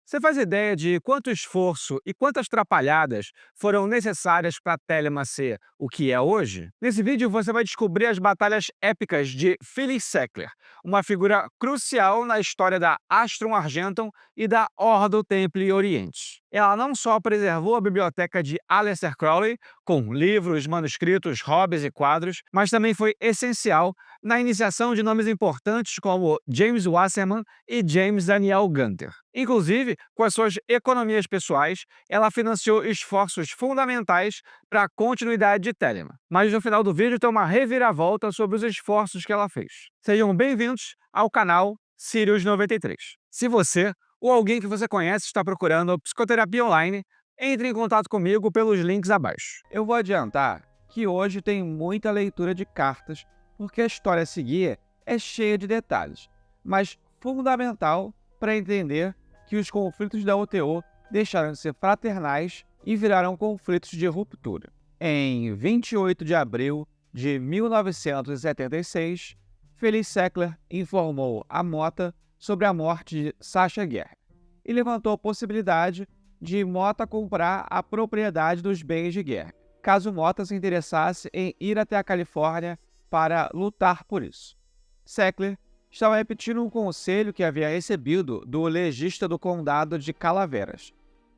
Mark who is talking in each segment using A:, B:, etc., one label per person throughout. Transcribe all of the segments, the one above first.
A: Você faz ideia de quanto esforço e quantas trapalhadas foram necessárias para Telema ser o que é hoje? Nesse vídeo você vai descobrir as batalhas épicas de Phyllis Seckler, uma figura crucial na história da Astrum Argentum e da Ordo Templi Orientis. Ela não só preservou a biblioteca de Aleister Crowley, com livros, manuscritos, hobbies e quadros, mas também foi essencial na iniciação de nomes importantes como James Wasserman e James Daniel Gunter. Inclusive, com as suas economias pessoais, ela financiou esforços fundamentais para a continuidade de Telema. Mas no final do vídeo tem uma reviravolta sobre os esforços que ela fez. Sejam bem-vindos ao canal Sirius 93. Se você ou alguém que você conhece está procurando psicoterapia online, entre em contato comigo pelos links abaixo.
B: Eu vou adiantar que hoje tem muita leitura de cartas, porque a história a seguir é cheia de detalhes, mas fundamental para entender que os conflitos da OTO deixaram de ser fraternais e viraram conflitos de ruptura. Em 28 de abril de 1976, Phyllis Seckler informou a Mota sobre a morte de Sasha Guerra e levantou a possibilidade de Mota comprar a propriedade dos bens de Guerra, caso Mota se interessasse em ir até a Califórnia para lutar por isso. Seckler estava repetindo um conselho que havia recebido do legista do condado de Calaveras,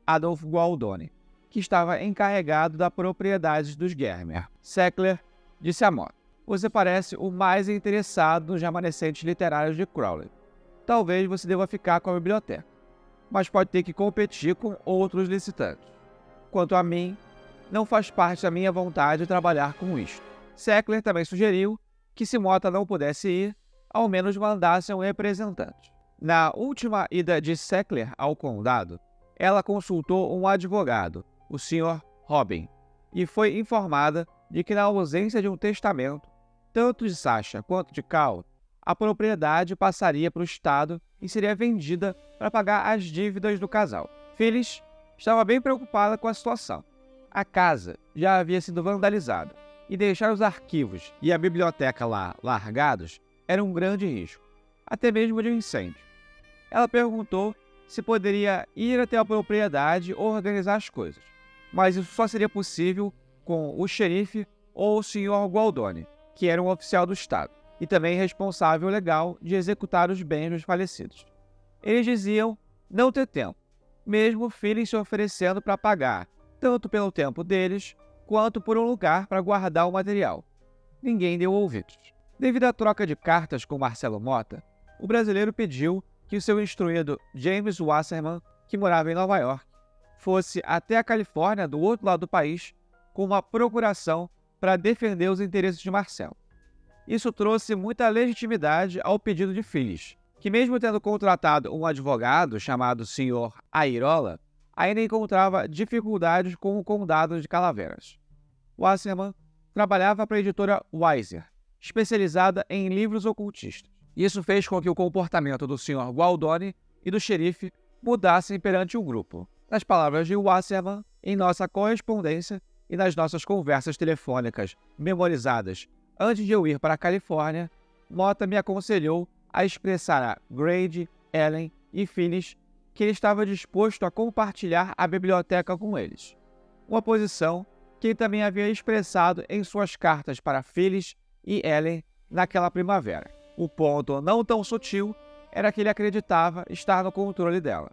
B: Adolf Gualdoni, que estava encarregado da propriedade dos Germer. Seckler disse a Mota: "Você parece o mais interessado nos remanescentes literários de Crowley. Talvez você deva ficar com a biblioteca, mas pode ter que competir com outros licitantes. Quanto a mim, não faz parte da minha vontade de trabalhar com isto." Seckler também sugeriu que, se Mota não pudesse ir, ao menos mandasse um representante. Na última ida de Seckler ao condado, ela consultou um advogado, o Sr. Robin, e foi informada de que, na ausência de um testamento, tanto de Sasha quanto de Cal, a propriedade passaria para o Estado e seria vendida para pagar as dívidas do casal. Phyllis estava bem preocupada com a situação. A casa já havia sido vandalizada, e deixar os arquivos e a biblioteca lá largados era um grande risco, até mesmo de um incêndio. Ela perguntou se poderia ir até a propriedade ou organizar as coisas, mas isso só seria possível com o xerife ou o Sr. Gualdoni, que era um oficial do Estado e também responsável legal de executar os bens dos falecidos. Eles diziam não ter tempo, mesmo Phyllis se oferecendo para pagar tanto pelo tempo deles quanto por um lugar para guardar o material. Ninguém deu ouvidos. Devido à troca de cartas com Marcelo Mota, o brasileiro pediu que o seu instruído James Wasserman, que morava em Nova York, fosse até a Califórnia, do outro lado do país, com uma procuração para defender os interesses de Marcelo. Isso trouxe muita legitimidade ao pedido de Phyllis, que, mesmo tendo contratado um advogado chamado Sr. Airola, ainda encontrava dificuldades com o condado de Calaveras. Wasserman trabalhava para a editora Weiser, especializada em livros ocultistas. Isso fez com que o comportamento do Sr. Gualdoni e do xerife mudassem perante o grupo. Nas palavras de Wasserman, em nossa correspondência e nas nossas conversas telefônicas memorizadas antes de eu ir para a Califórnia, Mota me aconselhou a expressar a Grady, Ellen e Phyllis que ele estava disposto a compartilhar a biblioteca com eles. Uma posição que ele também havia expressado em suas cartas para Phyllis e Ellen naquela primavera. O ponto não tão sutil era que ele acreditava estar no controle dela.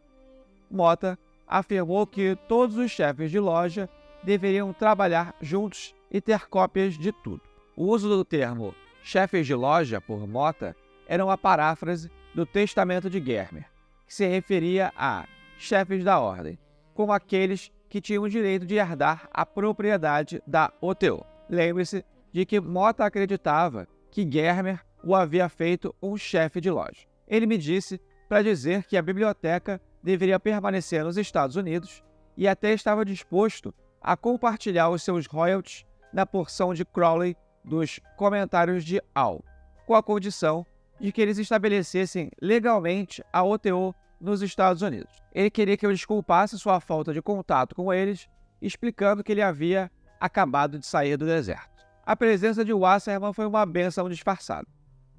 B: Mota afirmou que todos os chefes de loja deveriam trabalhar juntos e ter cópias de tudo. O uso do termo chefes de loja por Mota era uma paráfrase do Testamento de Germer, que se referia a chefes da ordem, como aqueles que tinham o direito de herdar a propriedade da OTO. Lembre-se de que Mota acreditava que Germer o havia feito um chefe de loja. Ele me disse para dizer que a biblioteca deveria permanecer nos Estados Unidos e até estava disposto a compartilhar os seus royalties na porção de Crowley dos comentários de Al, com a condição de que eles estabelecessem legalmente a OTO nos Estados Unidos. Ele queria que eu desculpasse sua falta de contato com eles, explicando que ele havia acabado de sair do deserto. A presença de Wasserman foi uma bênção disfarçada.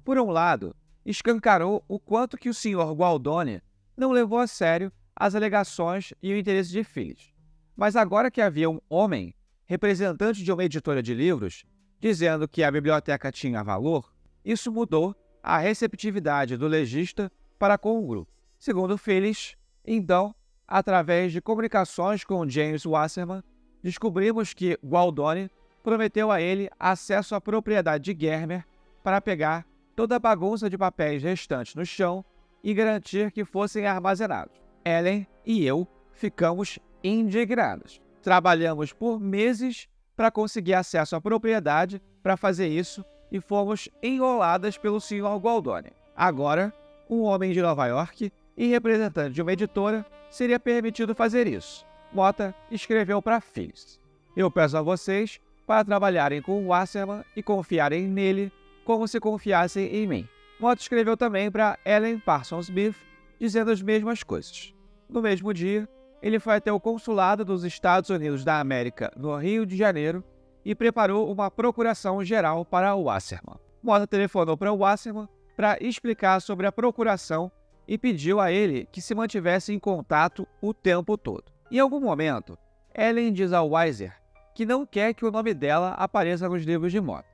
B: Por um lado, escancarou o quanto que o Sr. Gualdoni não levou a sério as alegações e o interesse de Phyllis. Mas agora que havia um homem, representante de uma editora de livros, dizendo que a biblioteca tinha valor, isso mudou a receptividade do legista para com o grupo. Segundo Phyllis, então, através de comunicações com James Wasserman, descobrimos que Gualdoni prometeu a ele acesso à propriedade de Germer para pegar toda a bagunça de papéis restantes no chão e garantir que fossem armazenados. Ellen e eu ficamos indignados. Trabalhamos por meses para conseguir acesso à propriedade para fazer isso e fomos enroladas pelo Sr. Gualdoni. Agora, um homem de Nova York e representante de uma editora seria permitido fazer isso. Mota escreveu para Phyllis: eu peço a vocês para trabalharem com Wasserman e confiarem nele como se confiassem em mim. Mota escreveu também para Ellen Parsons Smith, dizendo as mesmas coisas. No mesmo dia, ele foi até o consulado dos Estados Unidos da América, no Rio de Janeiro, e preparou uma procuração geral para Wasserman. Mota telefonou para Wasserman para explicar sobre a procuração e pediu a ele que se mantivesse em contato o tempo todo. Em algum momento, Ellen diz ao Weiser que não quer que o nome dela apareça nos livros de Mota.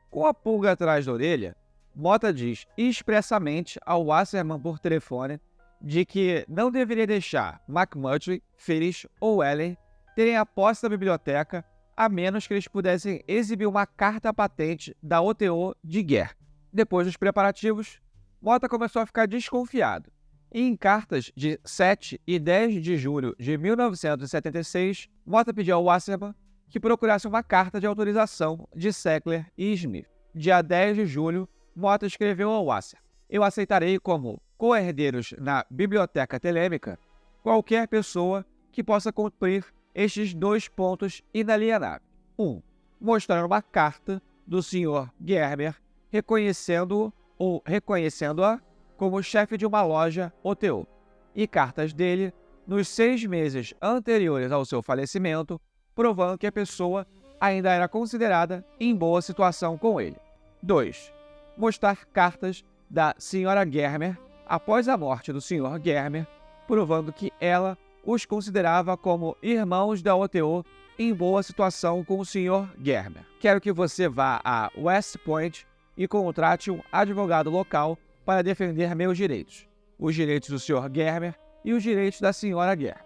B: Com a pulga atrás da orelha, Mota diz expressamente ao Wasserman por telefone de que não deveria deixar McMurtry, Phyllis ou Ellen terem a posse da biblioteca a menos que eles pudessem exibir uma carta patente da OTO de Germer. Depois dos preparativos, Mota começou a ficar desconfiado. E em cartas de 7 e 10 de julho de 1976, Mota pediu ao Wasserman que procurasse uma carta de autorização de Sackler e Smith. Dia 10 de julho, Mota escreveu ao Wasserman: eu aceitarei como co-herdeiros na biblioteca telêmica qualquer pessoa que possa cumprir estes 2 pontos inalienáveis. 1. Mostrar uma carta do Sr. Germer reconhecendo-o ou reconhecendo-a como chefe de uma loja OTO, e cartas dele nos 6 meses anteriores ao seu falecimento, provando que a pessoa ainda era considerada em boa situação com ele. 2. Mostrar cartas da Sra. Germer após a morte do Sr. Germer, provando que ela os considerava como irmãos da OTO em boa situação com o Sr. Germer. Quero que você vá a West Point e contrate um advogado local para defender meus direitos, os direitos do Sr. Germer e os direitos da Sra. Germer.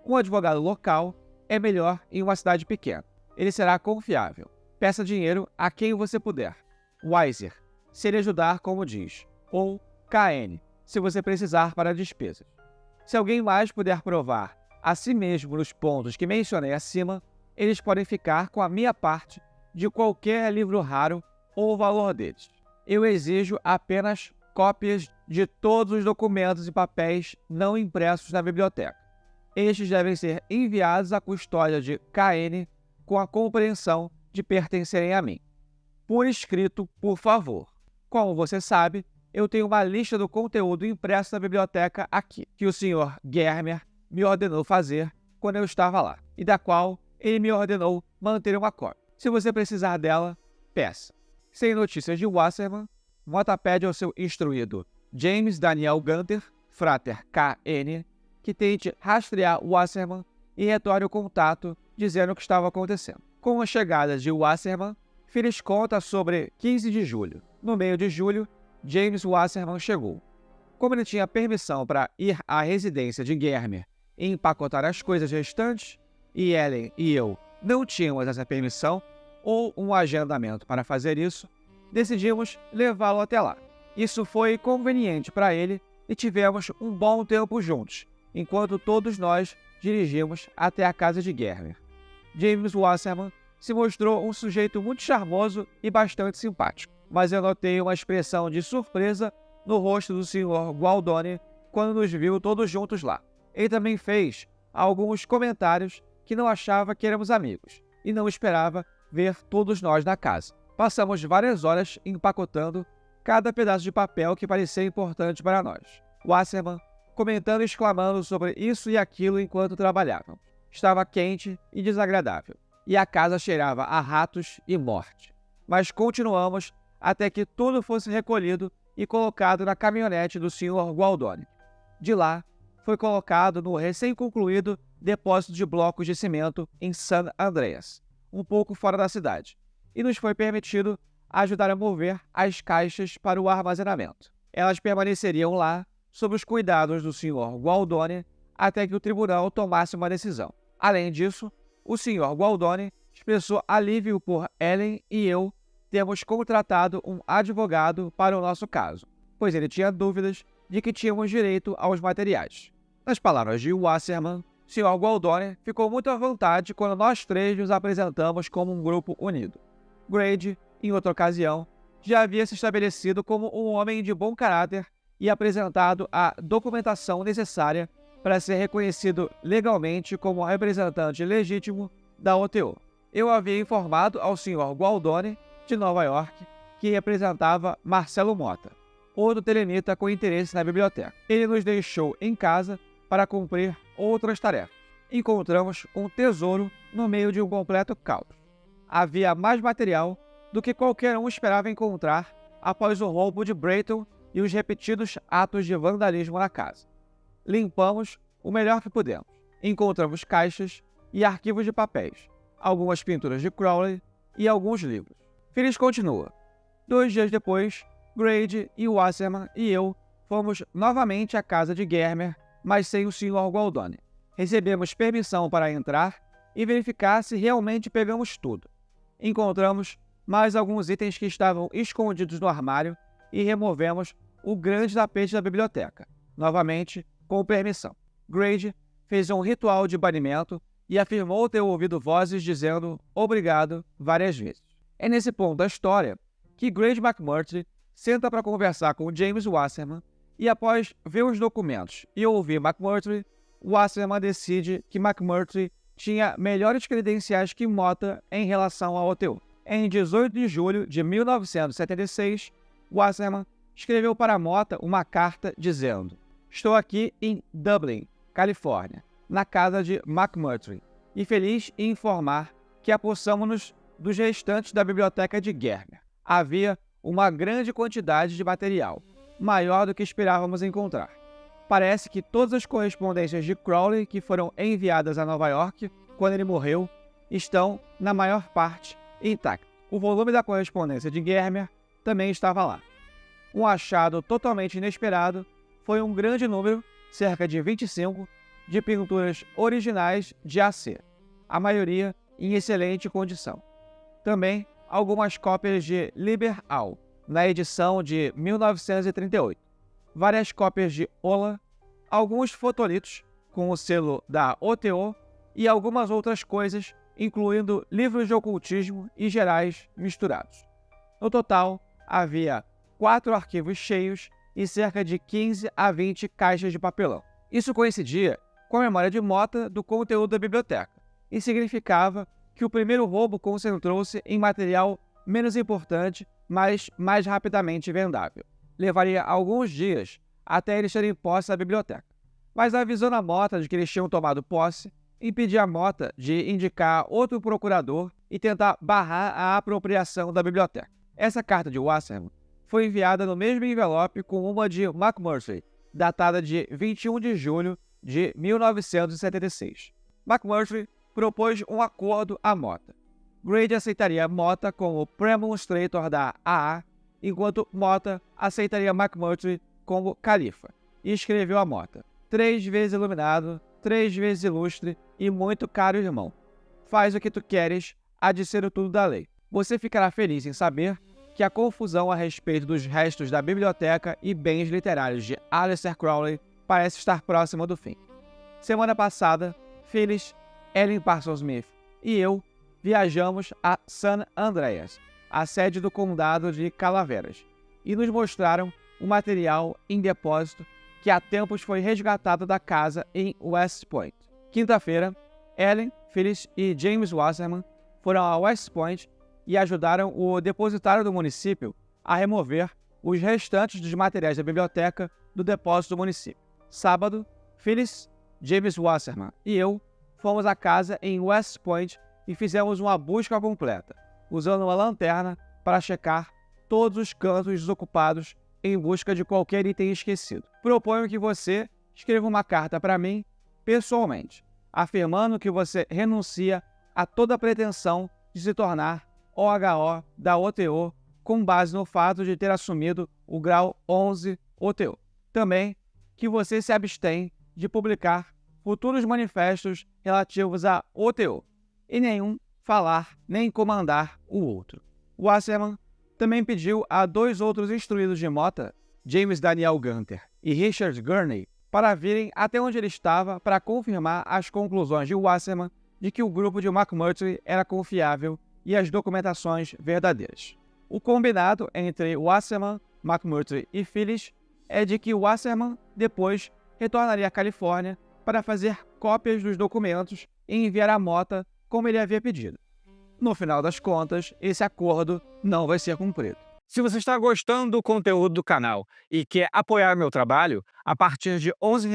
B: Um advogado local é melhor em uma cidade pequena. Ele será confiável. Peça dinheiro a quem você puder. Weiser, se ele ajudar como diz, ou KN, se você precisar para despesas. Se alguém mais puder provar a si mesmo nos pontos que mencionei acima, eles podem ficar com a minha parte de qualquer livro raro ou o valor deles. Eu exijo apenas cópias de todos os documentos e papéis não impressos na biblioteca. Estes devem ser enviados à custódia de KN com a compreensão de pertencerem a mim. Por escrito, por favor. Como você sabe, eu tenho uma lista do conteúdo impresso na biblioteca aqui, que o Sr. Germer me ordenou fazer quando eu estava lá, e da qual ele me ordenou manter uma cópia. Se você precisar dela, peça. Sem notícias de Wasserman, Mota pede ao seu instruído James Daniel Gunter, frater KN, que tente rastrear Wasserman e retorne o contato dizendo o que estava acontecendo. Com a chegada de Wasserman, Phyllis conta sobre 15 de julho. No meio de julho, James Wasserman chegou. Como ele tinha permissão para ir à residência de Germer e empacotar as coisas restantes, e Ellen e eu não tínhamos essa permissão ou um agendamento para fazer isso, decidimos levá-lo até lá. Isso foi conveniente para ele e tivemos um bom tempo juntos, enquanto todos nós dirigimos até a casa de Germer. James Wasserman se mostrou um sujeito muito charmoso e bastante simpático, mas eu notei uma expressão de surpresa no rosto do Sr. Gualdoni quando nos viu todos juntos lá. Ele também fez alguns comentários que não achava que éramos amigos e não esperava ver todos nós na casa. Passamos várias horas empacotando cada pedaço de papel que parecia importante para nós. Wasserman comentando e exclamando sobre isso e aquilo enquanto trabalhavam. Estava quente e desagradável, e a casa cheirava a ratos e morte. Mas continuamos até que tudo fosse recolhido e colocado na caminhonete do Sr. Gualdoni. De lá, foi colocado no recém-concluído depósito de blocos de cimento em San Andreas, um pouco fora da cidade, e nos foi permitido ajudar a mover as caixas para o armazenamento. Elas permaneceriam lá sob os cuidados do Sr. Gualdoni até que o tribunal tomasse uma decisão. Além disso, o Sr. Gualdoni expressou alívio por Ellen e eu termos contratado um advogado para o nosso caso, pois ele tinha dúvidas de que tínhamos direito aos materiais. Nas palavras de Wasserman, o Sr. Gualdoni ficou muito à vontade quando nós três nos apresentamos como um grupo unido. Grady, em outra ocasião, já havia se estabelecido como um homem de bom caráter e apresentado a documentação necessária para ser reconhecido legalmente como representante legítimo da OTO. Eu havia informado ao Sr. Gualdoni, de Nova York, que representava Marcelo Mota, outro telemita com interesse na biblioteca. Ele nos deixou em casa para cumprir outras tarefas. Encontramos um tesouro no meio de um completo caos. Havia mais material do que qualquer um esperava encontrar após o roubo de Brayton e os repetidos atos de vandalismo na casa. Limpamos o melhor que pudemos. Encontramos caixas e arquivos de papéis, algumas pinturas de Crowley e alguns livros. Phyllis continua. 2 dias depois, Grady e Wasserman e eu fomos novamente à casa de Germer, mas sem o Sr. Gualdoni. Recebemos permissão para entrar e verificar se realmente pegamos tudo. Encontramos mais alguns itens que estavam escondidos no armário e removemos o grande tapete da biblioteca, novamente com permissão. Grady fez um ritual de banimento e afirmou ter ouvido vozes dizendo obrigado várias vezes. É nesse ponto da história que Grady McMurtry senta para conversar com James Wasserman e, após ver os documentos e ouvir McMurtry, Wasserman decide que McMurtry tinha melhores credenciais que Mota em relação ao OTO. Em 18 de julho de 1976, Wasserman escreveu para Mota uma carta dizendo: "Estou aqui em Dublin, Califórnia, na casa de McMurtry, e feliz em informar que apossamo-nos dos restantes da biblioteca de Germer. Havia uma grande quantidade de material, maior do que esperávamos encontrar. Parece que todas as correspondências de Crowley que foram enviadas a Nova York quando ele morreu estão, na maior parte, intactas. O volume da correspondência de Germer também estava lá. Um achado totalmente inesperado foi um grande número, cerca de 25, de pinturas originais de AC, a maioria em excelente condição. Também algumas cópias de Liber Al, na edição de 1938, várias cópias de Ola, alguns fotolitos com o selo da OTO e algumas outras coisas, incluindo livros de ocultismo e gerais misturados. No total, havia 4 arquivos cheios e cerca de 15 a 20 caixas de papelão. Isso coincidia com a memória de Mota do conteúdo da biblioteca e significava que o primeiro roubo concentrou-se em material menos importante, mas mais rapidamente vendável. Levaria alguns dias até eles terem posse da biblioteca. Mas avisando a Mota de que eles tinham tomado posse, impedia a Mota de indicar outro procurador e tentar barrar a apropriação da biblioteca. Essa carta de Wasserman foi enviada no mesmo envelope com uma de McMurtry, datada de 21 de julho de 1976. McMurtry propôs um acordo a Mota. Grady aceitaria Mota como Premonstrator da AA, enquanto Mota aceitaria McMurtry como Califa, e escreveu a Mota: 3 vezes iluminado, 3 vezes ilustre e muito caro irmão. Faz o que tu queres, há de ser o tudo da lei. Você ficará feliz em saber que a confusão a respeito dos restos da biblioteca e bens literários de Aleister Crowley parece estar próxima do fim. Semana passada, Phyllis, Ellen Parsons Smith e eu viajamos a San Andreas, a sede do condado de Calaveras, e nos mostraram um material em depósito que há tempos foi resgatado da casa em West Point. Quinta-feira, Ellen, Phyllis e James Wasserman foram a West Point e ajudaram o depositário do município a remover os restantes dos materiais da biblioteca do depósito do município. Sábado, Phyllis, James Wasserman e eu fomos à casa em West Point e fizemos uma busca completa, usando uma lanterna para checar todos os cantos desocupados em busca de qualquer item esquecido. Proponho que você escreva uma carta para mim, pessoalmente, afirmando que você renuncia a toda pretensão de se tornar OHO da OTO com base no fato de ter assumido o grau 11 OTO. Também que você se abstém de publicar futuros manifestos relativos à OTO e nenhum falar nem comandar o outro. Wasserman também pediu a 2 outros instruídos de Mota, James Daniel Gunter e Richard Gurney, para virem até onde ele estava para confirmar as conclusões de Wasserman de que o grupo de McMurtry era confiável e as documentações verdadeiras. O combinado entre Wasserman, McMurtry e Phillips é de que Wasserman depois retornaria à Califórnia para fazer cópias dos documentos e enviar a Mota como ele havia pedido. No final das contas, esse acordo não vai ser cumprido.
A: Se você está gostando do conteúdo do canal e quer apoiar meu trabalho, a partir de R$ 11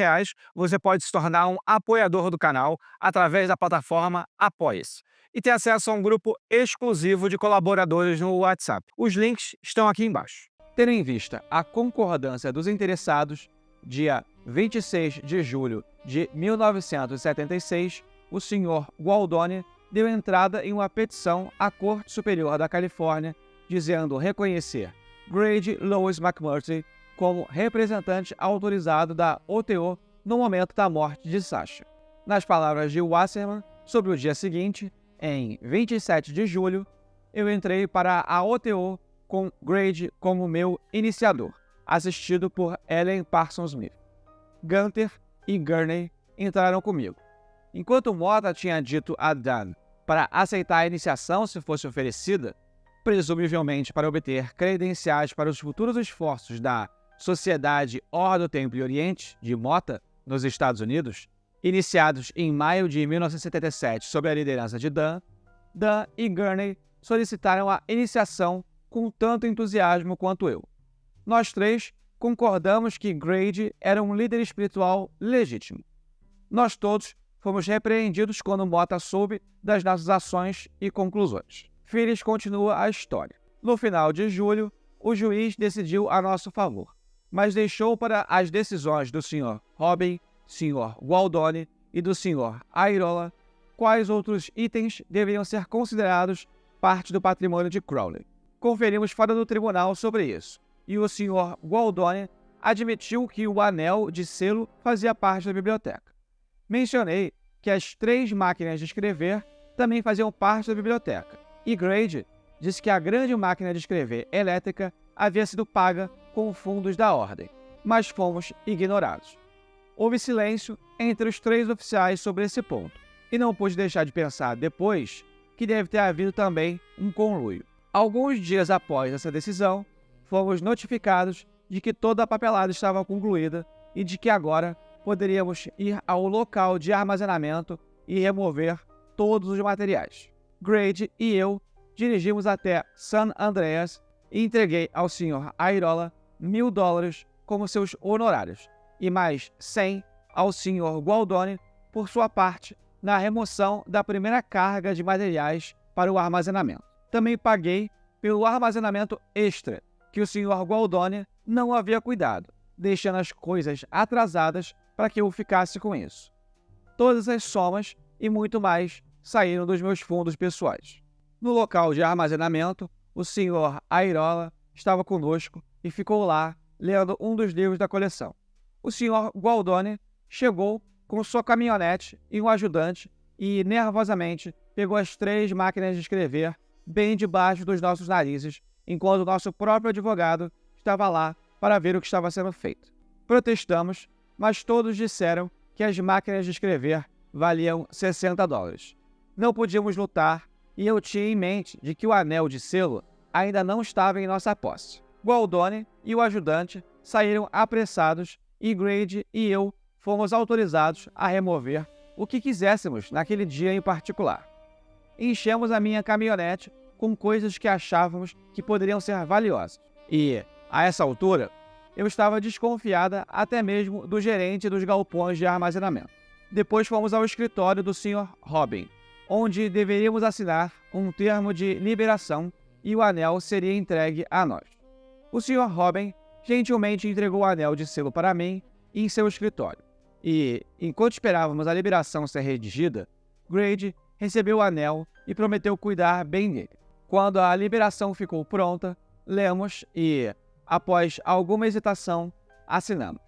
A: você pode se tornar um apoiador do canal através da plataforma Apoia-se e ter acesso a um grupo exclusivo de colaboradores no WhatsApp. Os links estão aqui embaixo.
B: Tendo em vista a concordância dos interessados, dia 26 de julho de 1976, o Sr. Gualdoni deu entrada em uma petição à Corte Superior da Califórnia dizendo reconhecer Grady Lewis McMurtry como representante autorizado da OTO no momento da morte de Sasha. Nas palavras de Wasserman, sobre o dia seguinte, em 27 de julho, eu entrei para a OTO com Grady como meu iniciador, assistido por Ellen Parsons Smith. Gunter e Gurney entraram comigo. Enquanto Mota tinha dito a Dan para aceitar a iniciação se fosse oferecida, presumivelmente para obter credenciais para os futuros esforços da Sociedade Or do Templo e Oriente, de Mota, nos Estados Unidos, iniciados em maio de 1977 sob a liderança de Dan e Gurney solicitaram a iniciação com tanto entusiasmo quanto eu. Nós 3 concordamos que Grady era um líder espiritual legítimo. Nós todos fomos repreendidos quando Mota soube das nossas ações e conclusões. Phillips continua a história. No final de julho, o juiz decidiu a nosso favor, mas deixou para as decisões do Sr. Robin, Sr. Gualdoni e do Sr. Airola quais outros itens deveriam ser considerados parte do patrimônio de Crowley. Conferimos fora do tribunal sobre isso, e o Sr. Gualdoni admitiu que o anel de selo fazia parte da biblioteca. Mencionei que as 3 máquinas de escrever também faziam parte da biblioteca, e Grady disse que a grande máquina de escrever elétrica havia sido paga com fundos da ordem, mas fomos ignorados. Houve silêncio entre os 3 oficiais sobre esse ponto, e não pude deixar de pensar depois que deve ter havido também um conluio. Alguns dias após essa decisão, fomos notificados de que toda a papelada estava concluída e de que agora poderíamos ir ao local de armazenamento e remover todos os materiais. Grady e eu dirigimos até San Andreas e entreguei ao Sr. Airola $1.000 como seus honorários e mais 100 ao Sr. Gualdoni por sua parte na remoção da primeira carga de materiais para o armazenamento. Também paguei pelo armazenamento extra que o Sr. Gualdoni não havia cuidado, deixando as coisas atrasadas para que eu ficasse com isso. Todas as somas e muito mais saíram dos meus fundos pessoais. No local de armazenamento, o Sr. Airola estava conosco e ficou lá lendo um dos livros da coleção. O Sr. Gualdoni chegou com sua caminhonete e um ajudante e, nervosamente, pegou as 3 máquinas de escrever bem debaixo dos nossos narizes, enquanto o nosso próprio advogado estava lá para ver o que estava sendo feito. Protestamos, mas todos disseram que as máquinas de escrever valiam $60. Não podíamos lutar e eu tinha em mente de que o anel de selo ainda não estava em nossa posse. Gualdoni e o ajudante saíram apressados e Grady e eu fomos autorizados a remover o que quiséssemos naquele dia em particular. Enchemos a minha caminhonete com coisas que achávamos que poderiam ser valiosas. E, a essa altura, eu estava desconfiada até mesmo do gerente dos galpões de armazenamento. Depois fomos ao escritório do Sr. Robin, onde deveríamos assinar um termo de liberação e o anel seria entregue a nós. O Sr. Robin gentilmente entregou o anel de selo para mim em seu escritório. E, enquanto esperávamos a liberação ser redigida, Grady recebeu o anel e prometeu cuidar bem dele. Quando a liberação ficou pronta, lemos e, após alguma hesitação, assinamos,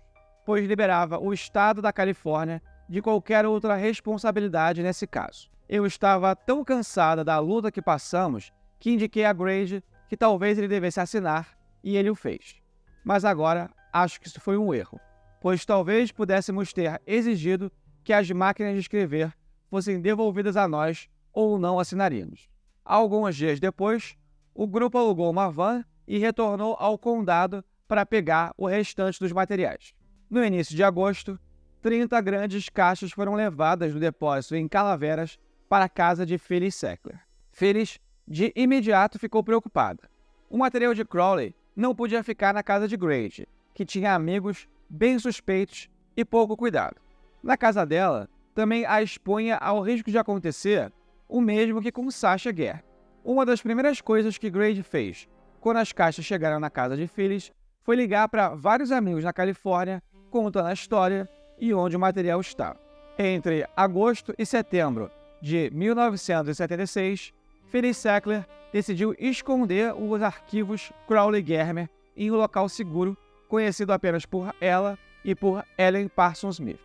B: pois liberava o estado da Califórnia de qualquer outra responsabilidade nesse caso. Eu estava tão cansada da luta que passamos que indiquei a Grady que talvez ele devesse assinar, e ele o fez. Mas agora acho que isso foi um erro, pois talvez pudéssemos ter exigido que as máquinas de escrever fossem devolvidas a nós ou não assinaríamos. Alguns dias depois, o grupo alugou uma van e retornou ao condado para pegar o restante dos materiais. No início de agosto, 30 grandes caixas foram levadas do depósito em Calaveras para a casa de Phyllis Sackler. Phyllis, de imediato, ficou preocupada. O material de Crowley não podia ficar na casa de Grady, que tinha amigos bem suspeitos e pouco cuidado. Na casa dela, também a expunha ao risco de acontecer o mesmo que com Sasha Guerre. Uma das primeiras coisas que Grady fez quando as caixas chegaram na casa de Phyllis foi ligar para vários amigos na Califórnia contando a história e onde o material estava. Entre agosto e setembro de 1976, Phyllis Sackler decidiu esconder os arquivos Crowley-Germer em um local seguro, conhecido apenas por ela e por Ellen Parsons Smith.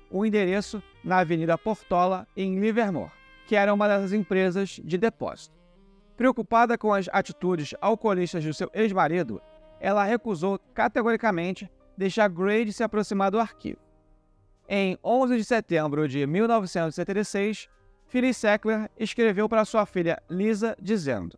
B: O endereço na Avenida Portola, em Livermore, que era uma das empresas de depósito. Preocupada com as atitudes alcoolistas do seu ex-marido, ela recusou categoricamente deixar Grady se aproximar do arquivo. Em 11 de setembro de 1976, Phyllis Sackler escreveu para sua filha Lisa dizendo: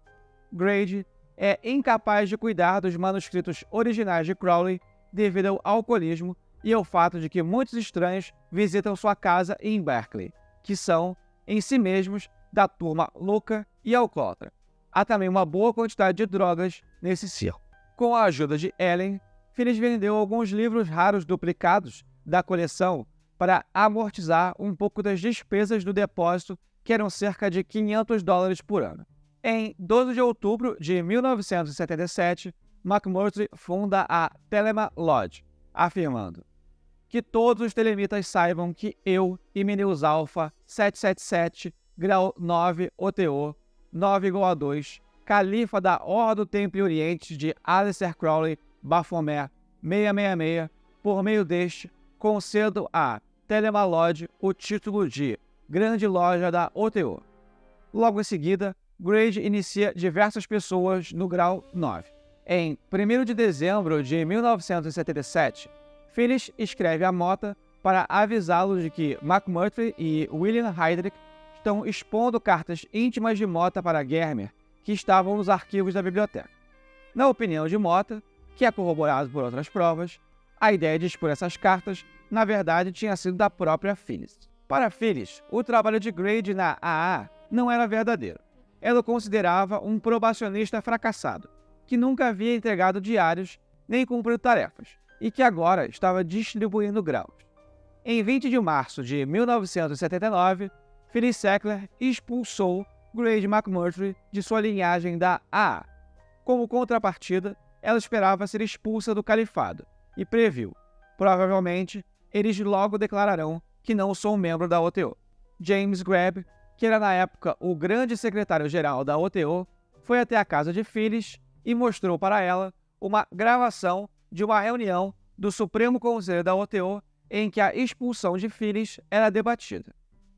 B: Grady é incapaz de cuidar dos manuscritos originais de Crowley devido ao alcoolismo e ao fato de que muitos estranhos visitam sua casa em Berkeley, que são, em si mesmos, da turma louca e alcoólatra. Há também uma boa quantidade de drogas nesse circo. Com a ajuda de Ellen, Phyllis vendeu alguns livros raros duplicados da coleção para amortizar um pouco das despesas do depósito, que eram cerca de $500 por ano. Em 12 de outubro de 1977, McMurtry funda a Telema Lodge, afirmando: que todos os telemitas saibam que eu, Himeneus Alpha 777, grau 9 OTO, 9 igual a 2, califa da Ordem do Templo Oriente de Aleister Crowley, Baphomet 666, por meio deste, concedo a Telema Lodge o título de Grande Loja da OTO. Logo em seguida, Grady inicia diversas pessoas no grau 9. Em 1º de dezembro de 1977, Phyllis escreve a Mota para avisá-lo de que McMurtry e William Heydrich estão expondo cartas íntimas de Mota para Germer, que estavam nos arquivos da biblioteca. Na opinião de Mota, que é corroborado por outras provas, a ideia de expor essas cartas, na verdade, tinha sido da própria Phyllis. Para Phyllis, o trabalho de Grady na AA não era verdadeiro. Ela o considerava um probacionista fracassado, que nunca havia entregado diários nem cumprido tarefas, e que agora estava distribuindo graus. Em 20 de março de 1979, Phyllis Sackler expulsou Grady McMurtry de sua linhagem da AA. Como contrapartida, ela esperava ser expulsa do califado e previu: provavelmente, eles logo declararão que não sou um membro da OTO. James Grebb, que era na época o grande secretário-geral da OTO, foi até a casa de Phyllis e mostrou para ela uma gravação de uma reunião do Supremo Conselho da OTO em que a expulsão de Phyllis era debatida.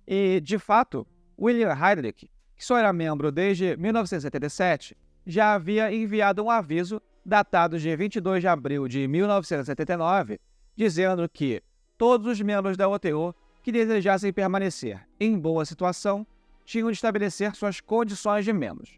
B: E, de fato, William Heydrich, que só era membro desde 1977, já havia enviado um aviso datado de 22 de abril de 1979, dizendo que todos os membros da OTO que desejassem permanecer em boa situação tinham de estabelecer suas condições de membros.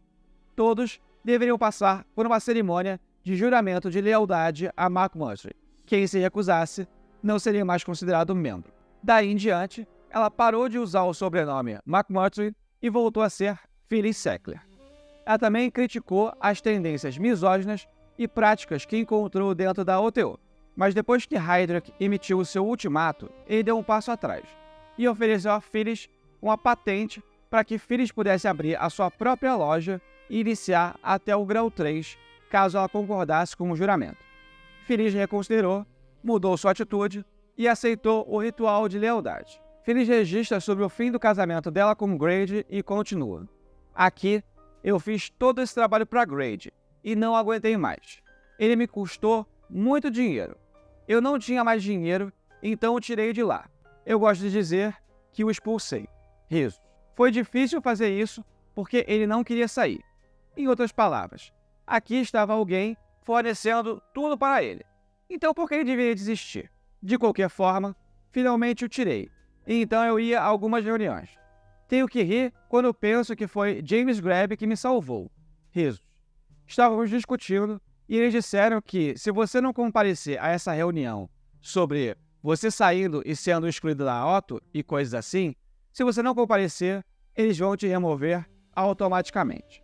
B: Todos deveriam passar por uma cerimônia de juramento de lealdade a McMurtry. Quem se recusasse não seria mais considerado membro. Daí em diante, ela parou de usar o sobrenome McMurtry e voltou a ser Phyllis Sackler. Ela também criticou as tendências misóginas e práticas que encontrou dentro da OTO, mas depois que Heydrich emitiu o seu ultimato, ele deu um passo atrás e ofereceu a Phyllis uma patente para que Phyllis pudesse abrir a sua própria loja e iniciar até o grau 3, caso ela concordasse com o juramento. Phyllis reconsiderou, mudou sua atitude e aceitou o ritual de lealdade. Phyllis registra sobre o fim do casamento dela com Grady e continua: aqui, eu fiz todo esse trabalho para Grady e não aguentei mais. Ele me custou muito dinheiro. Eu não tinha mais dinheiro, então o tirei de lá. Eu gosto de dizer que o expulsei. Risos. Foi difícil fazer isso porque ele não queria sair. Em outras palavras, aqui estava alguém fornecendo tudo para ele. Então por que ele deveria desistir? De qualquer forma, finalmente o tirei. E então eu ia a algumas reuniões. Tenho que rir quando penso que foi James Grab que me salvou. Risos. Estávamos discutindo e eles disseram que se você não comparecer a essa reunião sobre você saindo e sendo excluído da auto e coisas assim, se você não comparecer, eles vão te remover automaticamente.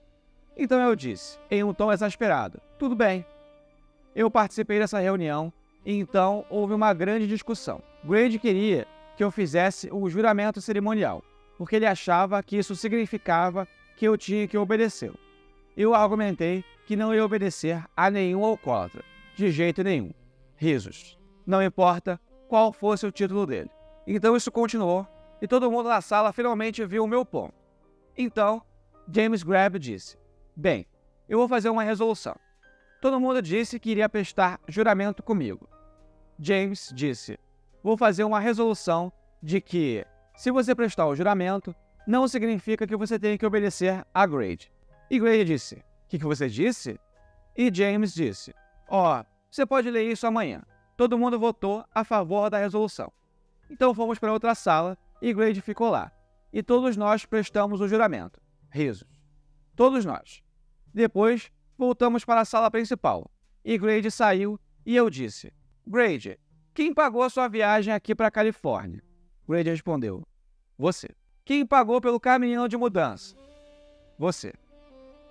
B: Então eu disse, em um tom exasperado, tudo bem. Eu participei dessa reunião e então houve uma grande discussão. Grady queria que eu fizesse um juramento cerimonial, porque ele achava que isso significava que eu tinha que obedecê-lo. Eu argumentei que não ia obedecer a nenhum alcoólatra, de jeito nenhum. Risos. Não importa qual fosse o título dele. Então isso continuou, e todo mundo na sala finalmente viu o meu ponto. Então, James Grab disse, bem, eu vou fazer uma resolução. Todo mundo disse que iria prestar juramento comigo. James disse, vou fazer uma resolução de que, se você prestar o juramento, não significa que você tem que obedecer a Grady. E Grady disse, o que você disse? E James disse, você pode ler isso amanhã. Todo mundo votou a favor da resolução. Então fomos para outra sala e Grady ficou lá. E todos nós prestamos o juramento. Risos. Todos nós. Depois, voltamos para a sala principal. E Grady saiu e eu disse, Grady, quem pagou a sua viagem aqui para a Califórnia? Grady respondeu, você. Quem pagou pelo caminhão de mudança? Você.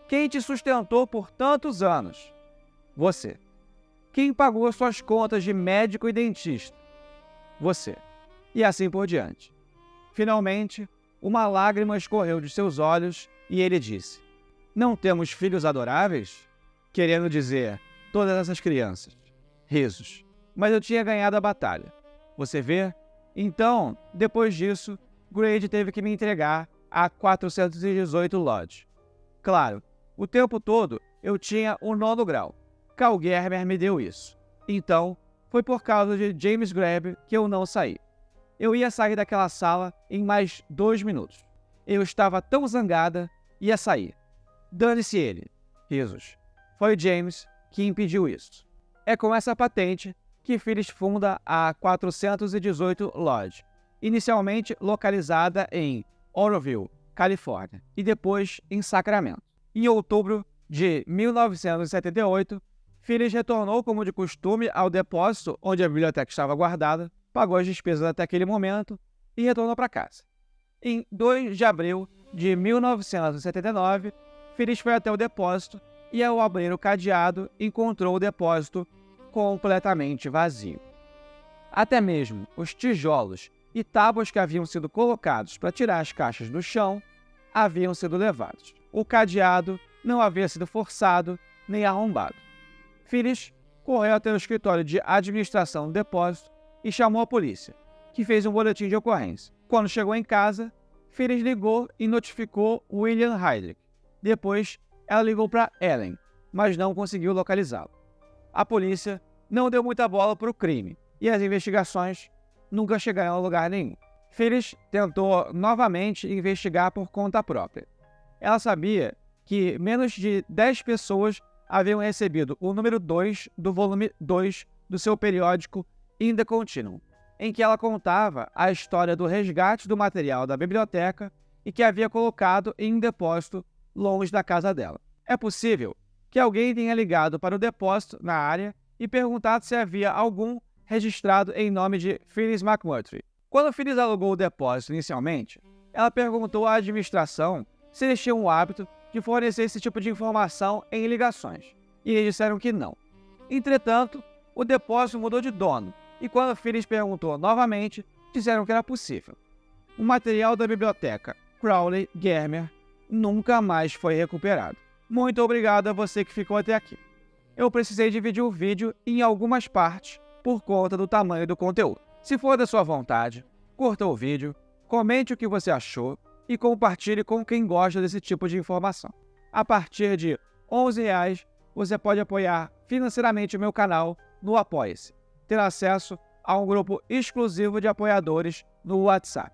B: Quem te sustentou por tantos anos? Você. Quem pagou suas contas de médico e dentista? Você. E assim por diante. Finalmente, uma lágrima escorreu de seus olhos e ele disse, não temos filhos adoráveis? Querendo dizer, todas essas crianças. Risos. Mas eu tinha ganhado a batalha. Você vê? Então, depois disso, Grady teve que me entregar a 418 Lodge. Claro, o tempo todo eu tinha o 9º grau. Cal Germer me deu isso. Então, foi por causa de James Grab que eu não saí. Eu ia sair daquela sala em mais 2 minutos. Eu estava tão zangada, ia sair. Dane-se ele. Risos. Foi James que impediu isso. É com essa patente que Phyllis funda a 418 Lodge, inicialmente localizada em Oroville, Califórnia, e depois em Sacramento. Em outubro de 1978, Phyllis retornou como de costume ao depósito onde a biblioteca estava guardada, pagou as despesas até aquele momento e retornou para casa. Em 2 de abril de 1979, Phyllis foi até o depósito e, ao abrir o cadeado, encontrou o depósito completamente vazio. Até mesmo os tijolos e tábuas que haviam sido colocados para tirar as caixas do chão haviam sido levados. O cadeado não havia sido forçado nem arrombado. Phyllis correu até o escritório de administração do depósito e chamou a polícia, que fez um boletim de ocorrência. Quando chegou em casa, Phyllis ligou e notificou William Heydrich. Depois, ela ligou para Ellen, mas não conseguiu localizá-lo. A polícia não deu muita bola para o crime e as investigações nunca chegaram a lugar nenhum. Phyllis tentou novamente investigar por conta própria. Ela sabia que menos de 10 pessoas haviam recebido o número 2 do volume 2 do seu periódico In the Continuum, em que ela contava a história do resgate do material da biblioteca e que havia colocado em um depósito longe da casa dela. É possível que alguém tenha ligado para o depósito na área e perguntado se havia algum registrado em nome de Phyllis McMurtry. Quando Phyllis alugou o depósito inicialmente, ela perguntou à administração se eles tinham o hábito de fornecer esse tipo de informação em ligações, e eles disseram que não. Entretanto, o depósito mudou de dono, e quando Phyllis perguntou novamente, disseram que era possível. O material da biblioteca Crowley Germer nunca mais foi recuperado. Muito obrigado a você que ficou até aqui. Eu precisei dividir o vídeo em algumas partes por conta do tamanho do conteúdo. Se for da sua vontade, curta o vídeo, comente o que você achou e compartilhe com quem gosta desse tipo de informação. A partir de R$ 11,00, você pode apoiar financeiramente o meu canal no Apoia-se, ter acesso a um grupo exclusivo de apoiadores no WhatsApp.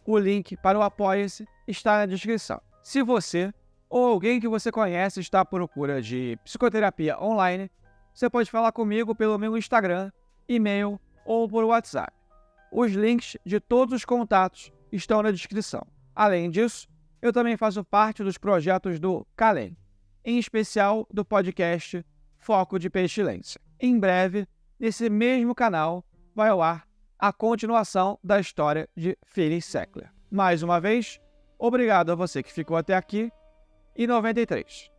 B: O link para o Apoia-se está na descrição. Se você ou alguém que você conhece está à procura de psicoterapia online, você pode falar comigo pelo meu Instagram, e-mail ou por WhatsApp. Os links de todos os contatos estão na descrição. Além disso, eu também faço parte dos projetos do Calem, em especial do podcast Foco de Pestilência. Em breve, nesse mesmo canal, vai ao ar a continuação da história de Phyllis Sackler. Mais uma vez, obrigado a você que ficou até aqui e 93.